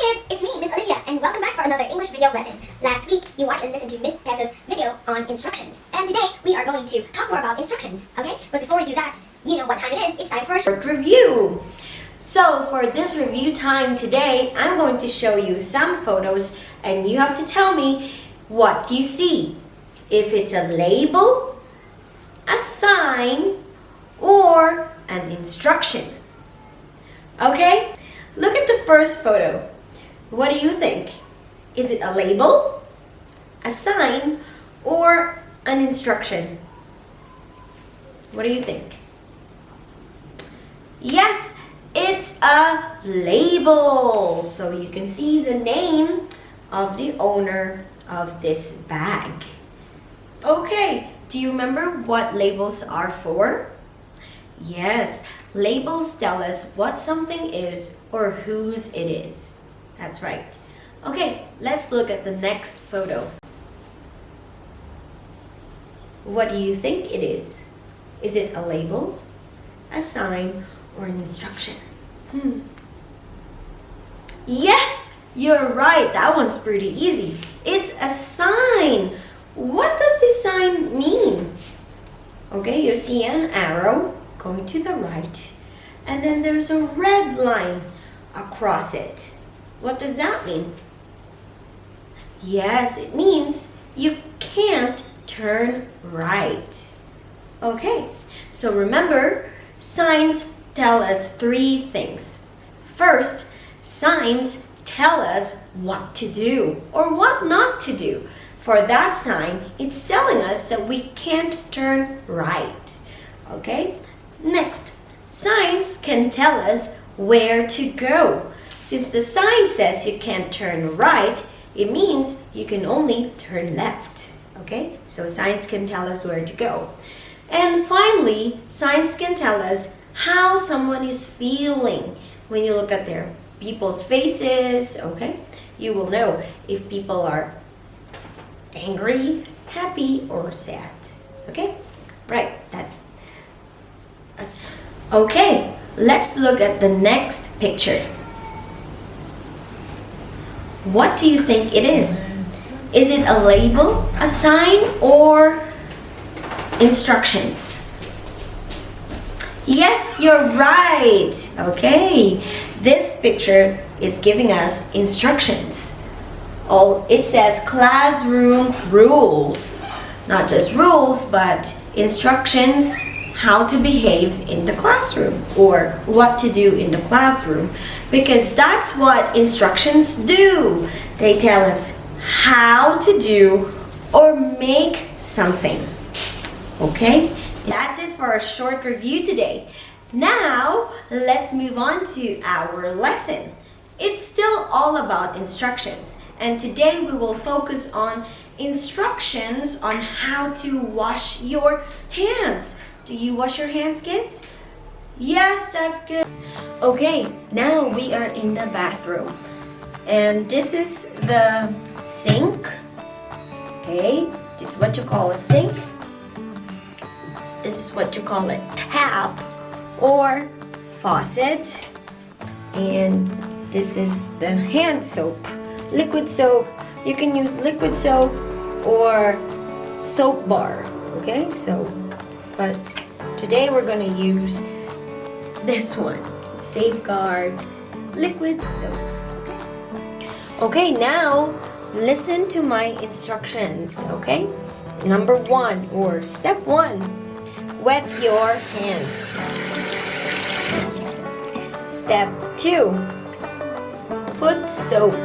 kids, it's me, Miss Olivia, and welcome back for another English video lesson. Last week, you watched and listened to Miss Tessa's video on instructions, and today we are going to talk more about instructions, okay? But before we do that, you know what time it is. It's time for a short review. So for this review time today, I'm going to show you some photos, and you have to tell me what you see. If it's a label, a sign, or an instruction. Okay? Look at the first photo. What do you think? Is it a label, a sign, or an instruction? What do you think? Yes, it's a label. So you can see the name of the owner of this bag. Okay, do you remember what labels are for? Yes, labels tell us what something is or whose it is. That's right. Okay, let's look at the next photo. What do you think it is? Is it a label, a sign, or an instruction? Yes, you're right. That one's pretty easy. It's a sign. What does this sign mean? Okay, you see an arrow going to the right, and then there's a red line across it. What does that mean? Yes, it means you can't turn right. Okay, so remember, signs tell us three things. First, signs tell us what to do or what not to do. For that sign, it's telling us that we can't turn right. Okay? Next, signs can tell us where to go. Since the sign says you can't turn right, it means you can only turn left. Okay? So signs can tell us where to go. And finally, signs can tell us how someone is feeling. When you look at their people's faces, okay, you will know if people are angry, happy, or sad. Okay? Right, that's a sign. Okay, let's look at the next picture. What do you think it is? Is it a label, a sign, or instructions? Yes, you're right. Okay, this picture is giving us instructions. Oh, it says classroom rules. Not just rules, but instructions how to behave in the classroom or what to do in the classroom. Because that's what instructions do. They tell us how to do or make something. Okay? That's it for a short review today. Now, let's move on to our lesson. It's still all about instructions, and today we will focus on instructions on how to wash your hands. Do you wash your hands, kids? Yes, that's good. Okay, now we are in the bathroom, and this is the sink. Okay, this is what you call a sink. This is what you call a tap or faucet. And this is the hand soap, liquid soap. You can use liquid soap or soap bar, okay? So, but today we're gonna use this one, Safeguard liquid soap. Okay, now listen to my instructions, okay? Number 1 or step 1. Wet your hands. Step 2. Put soap.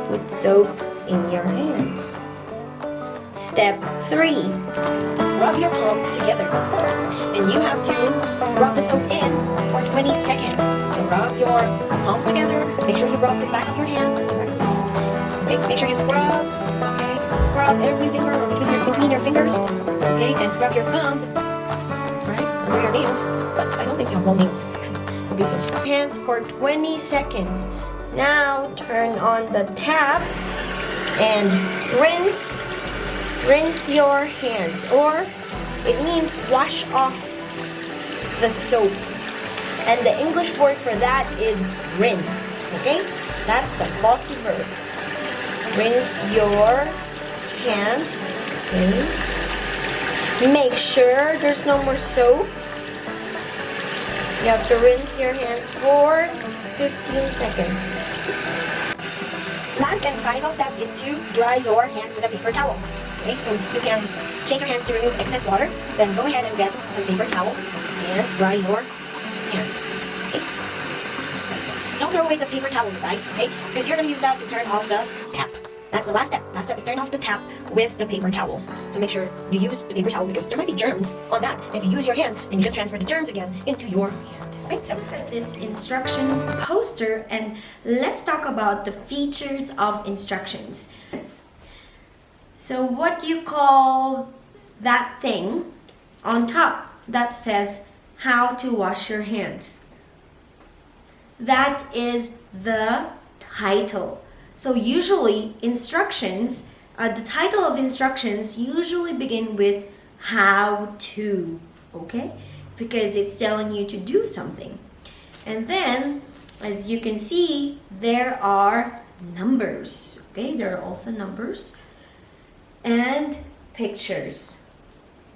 Put soap in your hands. Step 3. Rub your palms together. And you have to rub the soap in for 20 seconds. So rub your palms together. Make sure you rub the back of your hands. Make sure you scrub. Okay? Scrub every finger between your fingers. Okay, and scrub your thumb, right, under your nails, but I don't think you have long nails. Okay, so hands for 20 seconds. Now turn on the tap and rinse your hands, or it means wash off the soap. And the English word for that is rinse, okay? That's the bossy verb. Rinse your hands. Okay. Make sure there's no more soap. You have to rinse your hands for 15 seconds. Last and final step is to dry your hands with a paper towel. Okay, so you can shake your hands to remove excess water. Then go ahead and get some paper towels and dry your hands. Okay. Don't throw away the paper towel, guys, okay? Because you're going to use that to turn off the tap. That's the last step. Last step is turn off the tap with the paper towel. So make sure you use the paper towel because there might be germs on that. If you use your hand, then you just transfer the germs again into your hand. Okay, so look at this instruction poster and let's talk about the features of instructions. So what do you call that thing on top that says how to wash your hands? That is the title. So usually instructions, the title of instructions usually begin with how to, okay? Because it's telling you to do something. And then, as you can see, there are numbers, okay? There are also numbers and pictures.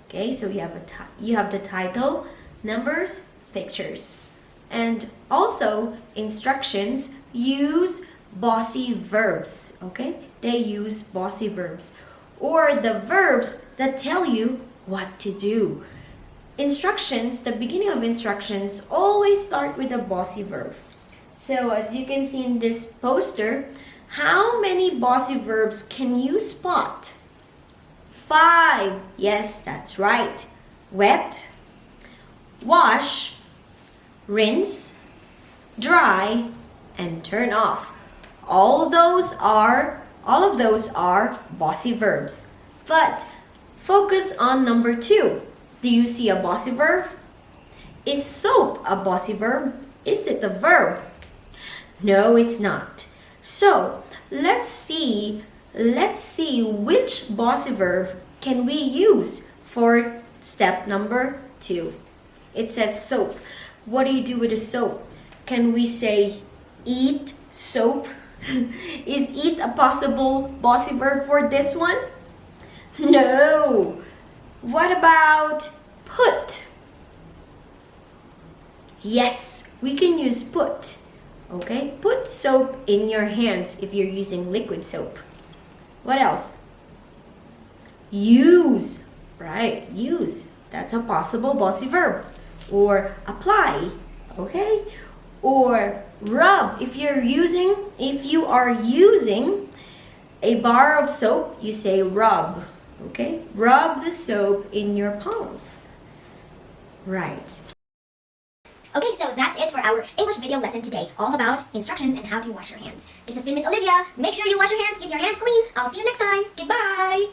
Okay, so you have the title, numbers, pictures. And also instructions use bossy verbs, okay? They use bossy verbs or the verbs that tell you what to do. Instructions, the beginning of instructions always start with a bossy verb. So as you can see in this poster, how many bossy verbs can you spot? 5. Yes, that's right. Wet, wash, rinse, dry, and turn off. All of those are bossy verbs. But focus on number 2. Do you see a bossy verb? Is soap a bossy verb? Is it a verb? No, it's not. So let's see which bossy verb can we use for step number 2. It says soap. What do you do with the soap? Can we say eat soap? Is eat a possible bossy verb for this one? No. What about put? Yes, we can use put. Okay, put soap in your hands if you're using liquid soap. What else? Use, right? Use. That's a possible bossy verb. Or apply, okay? Or rub. If you are using a bar of soap, you say rub, okay? Rub the soap in your palms. Right. Okay, so that's it for our English video lesson today, all about instructions and how to wash your hands. This has been Miss Olivia. Make sure you wash your hands, keep your hands clean. I'll see you next time. Goodbye!